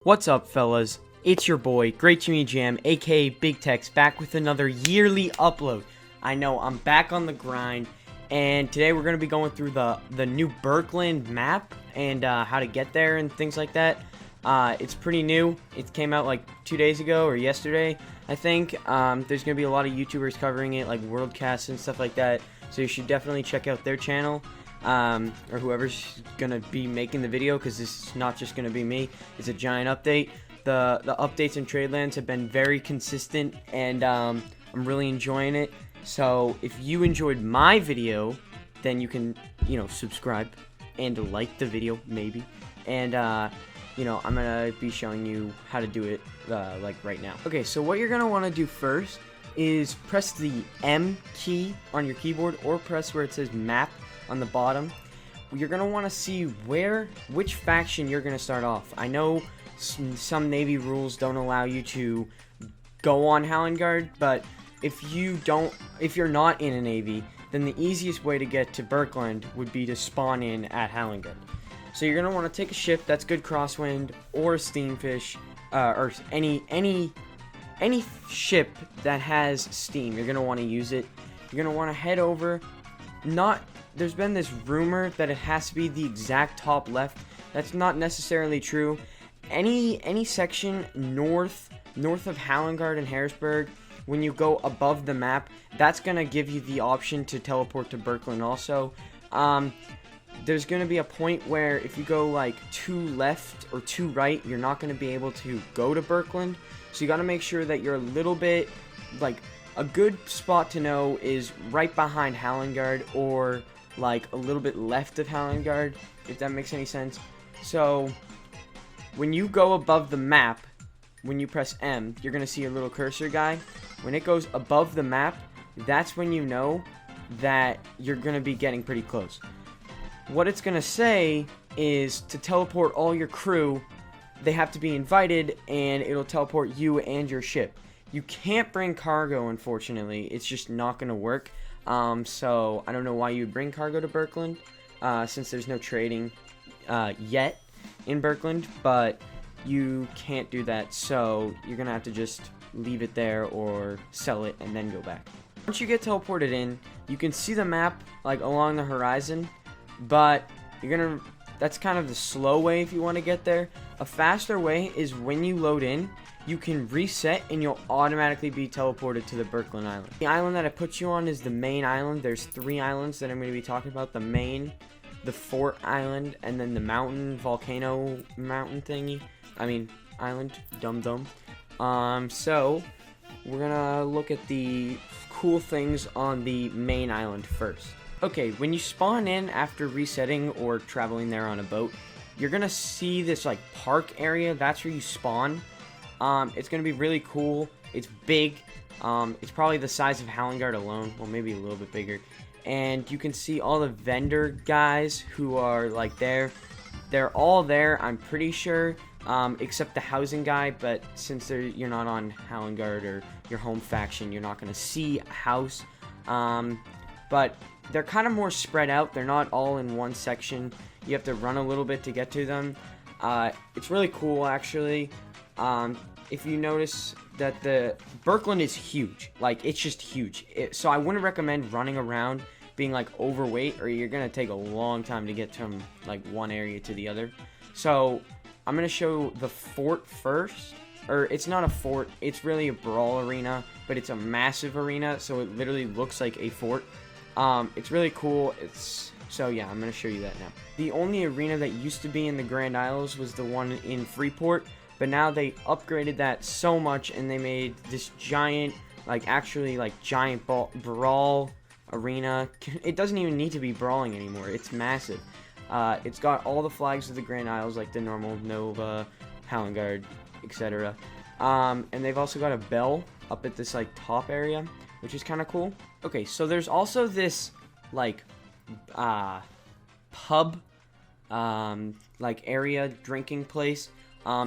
What's up, fellas? It's your boy, Great Jimmy Jam, aka Big Tex, back with another yearly upload. I know, I'm back on the grind, and today we're going to be going through the new Berkland map, and how to get there and things like that. It's pretty new. It came out like 2 days ago, or yesterday, I think. There's going to be a lot of YouTubers covering it, like Worldcast and stuff like that, so you should definitely check out their channel. Or whoever's gonna be making the video, because this is not just gonna be me. It's a giant update. The updates in Tradelands have been very consistent, and I'm really enjoying it. So if you enjoyed my video, then you can, subscribe and like the video, maybe. And I'm gonna be showing you how to do it like right now. Okay, so what you're gonna want to do first is press the M key on your keyboard, or press where it says map on the bottom. You're gonna want to see which faction you're gonna start off. I know some Navy rules don't allow you to go on Howland, but if you're not in a Navy, then the easiest way to get to Berkland would be to spawn in at Howland. So you're gonna want to take a ship that's good crosswind, or a steamfish, or any ship that has steam. You're gonna want to use it. You're gonna want to head over. There's been this rumor that it has to be the exact top left. That's not necessarily true. Any section north of Howland and Harrisburg, when you go above the map, that's gonna give you the option to teleport to Berkland also. There's gonna be a point where if you go like too left or too right, you're not gonna be able to go to Berkland. So you gotta make sure that you're a little bit, like, a good spot to know is right behind Howland, or like a little bit left of Howland, if that makes any sense. So when you go above the map, when you press M, you're gonna see a little cursor guy. When it goes above the map, that's when you know that you're gonna be getting pretty close. What it's gonna say is to teleport all your crew, they have to be invited, and it'll teleport you and your ship. You can't bring cargo, unfortunately. It's just not going to work. So I don't know why you'd bring cargo to Berkland, since there's no trading yet in Berkland, but you can't do that. So you're going to have to just leave it there or sell it and then go back. Once you get teleported in, you can see the map like along the horizon, but that's kind of the slow way if you want to get there. A faster way is when you load in, you can reset and you'll automatically be teleported to the Berkland Island. The island that I put you on is the main island. There's 3 islands that I'm going to be talking about. The main, the fort island, and then the volcano mountain thingy. Island, dum-dum. So we're going to look at the cool things on the main island first. Okay, when you spawn in after resetting or traveling there on a boat, you're going to see this like park area. That's where you spawn. It's going to be really cool. It's big. It's probably the size of Howland alone. Well, maybe a little bit bigger. And you can see all the vendor guys who are like there. They're all there, I'm pretty sure, except the housing guy. But since you're not on Howland or your home faction, you're not going to see a house. But they're kind of more spread out. They're not all in one section. You have to run a little bit to get to them. It's really cool, actually. If you notice that the Berkland is huge, like it's just huge. So I wouldn't recommend running around being like overweight, or you're gonna take a long time to get from like one area to the other. So I'm gonna show the fort first, or it's not a fort, it's really a brawl arena, but it's a massive arena, so it literally looks like a fort. It's really cool. So yeah, I'm gonna show you that now. The only arena that used to be in the Grand Isles was the one in Freeport. But now they upgraded that so much, and they made this giant, giant brawl arena. It doesn't even need to be brawling anymore. It's massive. It's got all the flags of the Grand Isles, like the normal Nova, Howland, etc. And they've also got a bell up at this top area, which is kind of cool. Okay, so there's also this pub, area, drinking place.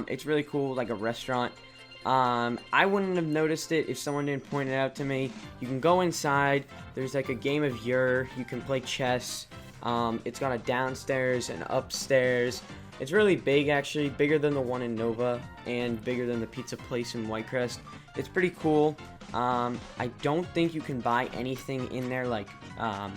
It's really cool, like a restaurant. I wouldn't have noticed it if someone didn't point it out to me. You can go inside. There's like a game of Ur. You can play chess. It's got a downstairs and upstairs. It's really big, actually, bigger than the one in Nova and bigger than the pizza place in Whitecrest. It's pretty cool. I don't think you can buy anything in there like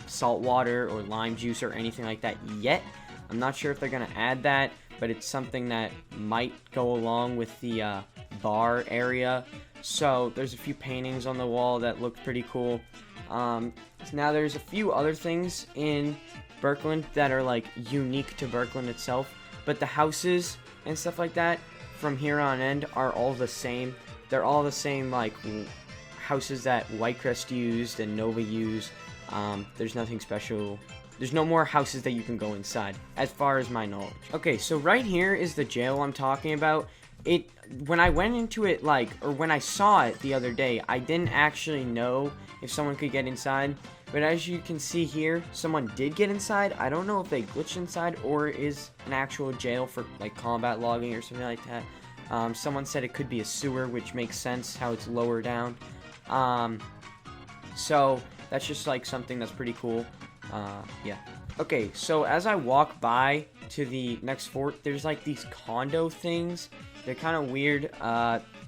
salt water or lime juice or anything like that yet. I'm not sure if they're going to add that, but it's something that might go along with the bar area. So there's a few paintings on the wall that look pretty cool. Now there's a few other things in Berkland that are like unique to Berkland itself, but the houses and stuff like that from here on end are all the same. They're all the same like houses that Whitecrest used and Nova used. There's nothing special. There's no more houses that you can go inside, as far as my knowledge. Okay, so right here is the jail I'm talking about. When I went into it, or when I saw it the other day, I didn't actually know if someone could get inside. But as you can see here, someone did get inside. I don't know if they glitched inside or is an actual jail for like combat logging or something like that. Someone said it could be a sewer, which makes sense how it's lower down. So that's just like something that's pretty cool. Yeah. Okay, so as I walk by to the next fort, there's like these condo things. They're kind of weird.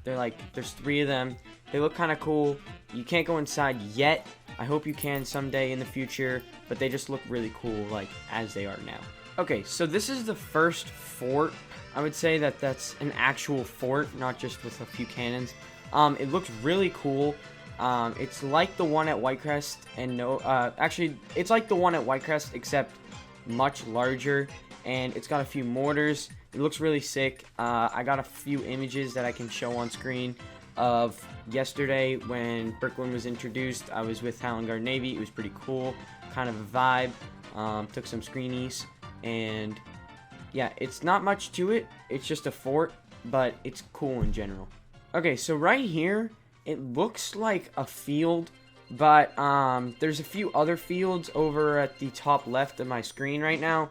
There's 3 of them. They look kind of cool. You can't go inside yet. I hope you can someday in the future, but they just look really cool, like, as they are now. Okay, so this is the first fort. I would say that's an actual fort, not just with a few cannons. It looks really cool. It's like the one at Whitecrest, and actually, it's like the one at Whitecrest, except much larger, and it's got a few mortars. It looks really sick. I got a few images that I can show on screen of yesterday when Berkland was introduced. I was with Guard Navy. It was pretty cool, kind of a vibe. Took some screenies, and yeah, it's not much to it. It's just a fort, but it's cool in general. Okay, so right here, it looks like a field, but there's a few other fields over at the top left of my screen right now.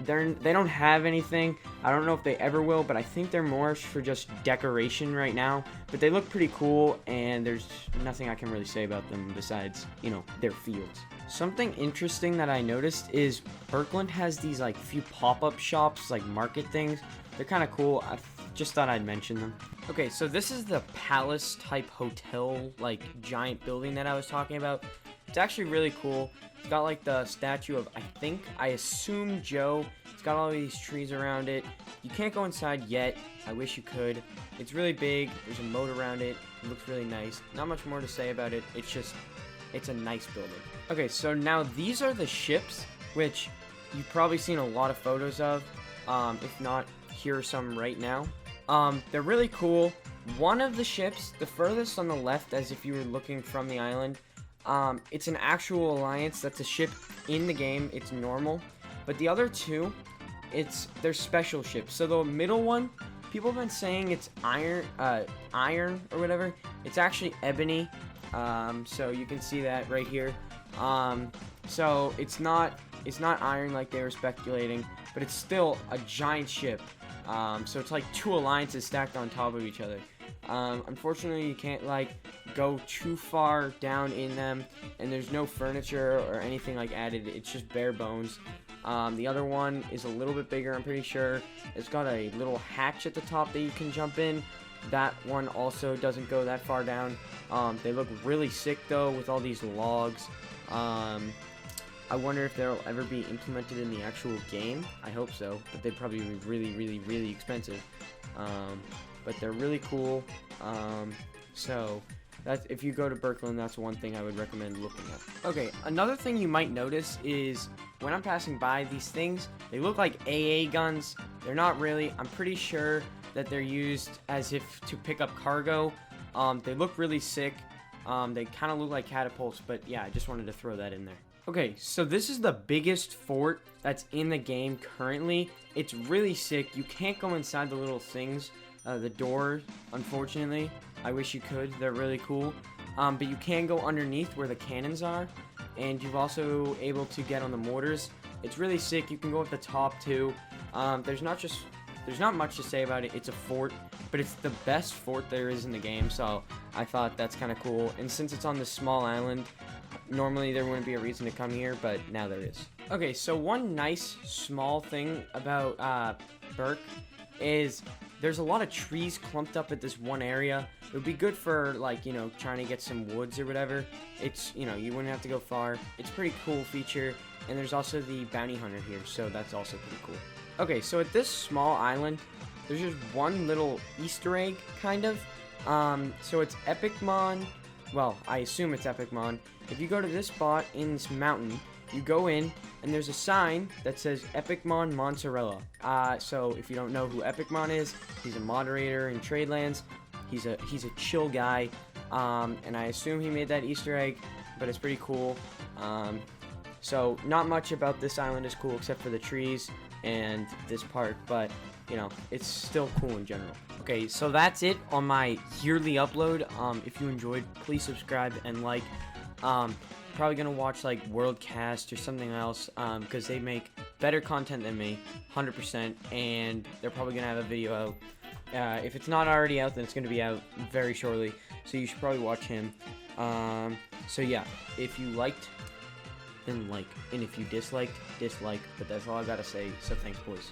They don't have anything. I don't know if they ever will, but I think they're more for just decoration right now. But they look pretty cool, and there's nothing I can really say about them besides, their fields. Something interesting that I noticed is Berkland has these like few pop-up shops, like market things. They're kind of cool. I just thought I'd mention them. Okay, so this is the palace type hotel, like giant building that I was talking about. It's actually really cool. It's got like the statue of, I assume Joe. It's got all these trees around it. You can't go inside yet. I wish you could. It's really big. There's a moat around it. It looks really nice. Not much more to say about it. It's a nice building. Okay, so now these are the ships, which you've probably seen a lot of photos of. If not, here are some right now. They're really cool. One of the ships, the furthest on the left, as if you were looking from the island, it's an actual alliance. That's a ship in the game. It's normal. But the other 2, they're special ships. So the middle one, people have been saying it's iron or whatever. It's actually ebony. So you can see that right here. So it's not iron like they were speculating, but it's still a giant ship. So it's like 2 alliances stacked on top of each other. Unfortunately, you can't go too far down in them, and there's no furniture or anything added. It's just bare bones. The other one is a little bit bigger, I'm pretty sure. It's got a little hatch at the top that you can jump in. That one also doesn't go that far down. They look really sick though with all these logs. I wonder if they'll ever be implemented in the actual game. I hope so, but they'd probably be really, really, really expensive. But they're really cool. So if you go to Berkland, that's one thing I would recommend looking at. Okay, another thing you might notice is when I'm passing by these things, they look like AA guns. They're not really. I'm pretty sure that they're used as if to pick up cargo. They look really sick. They kind of look like catapults, but yeah, I just wanted to throw that in there. Okay, so this is the biggest fort that's in the game currently. It's really sick. You can't go inside the little things, the door, unfortunately. I wish you could. They're really cool. But you can go underneath where the cannons are, and you're also able to get on the mortars. It's really sick. You can go at the top too. There's not just There's not much to say about it. It's a fort, but it's the best fort there is in the game, so I thought that's kind of cool. And since it's on this small island, normally there wouldn't be a reason to come here, but now there is. Okay, so one nice small thing about Berk is there's a lot of trees clumped up at this one area. It would be good for, like, you know, trying to get some woods or whatever. It's, you know, you wouldn't have to go far. It's a pretty cool feature. And there's also the bounty hunter here, so that's also pretty cool. Okay, so at this small island, there's just one little Easter egg, kind of. So it's Epicmon. Well, I assume it's Epicmon. If you go to this spot in this mountain, you go in, and there's a sign that says Epicmon Mozzarella. So if you don't know who Epicmon is, he's a moderator in Tradelands. He's a chill guy, and I assume he made that Easter egg, but it's pretty cool. So not much about this island is cool except for the trees and this part, but you know, it's still cool in general. Okay, so that's it on my yearly upload. If you enjoyed, please subscribe and like. Probably gonna watch like Worldcast or something else, because they make better content than me, 100%, and they're probably gonna have a video out. If it's not already out, then it's gonna be out very shortly, so you should probably watch him. So yeah, if you liked, then like, and if you disliked, dislike, but that's all I gotta say, so thanks, boys.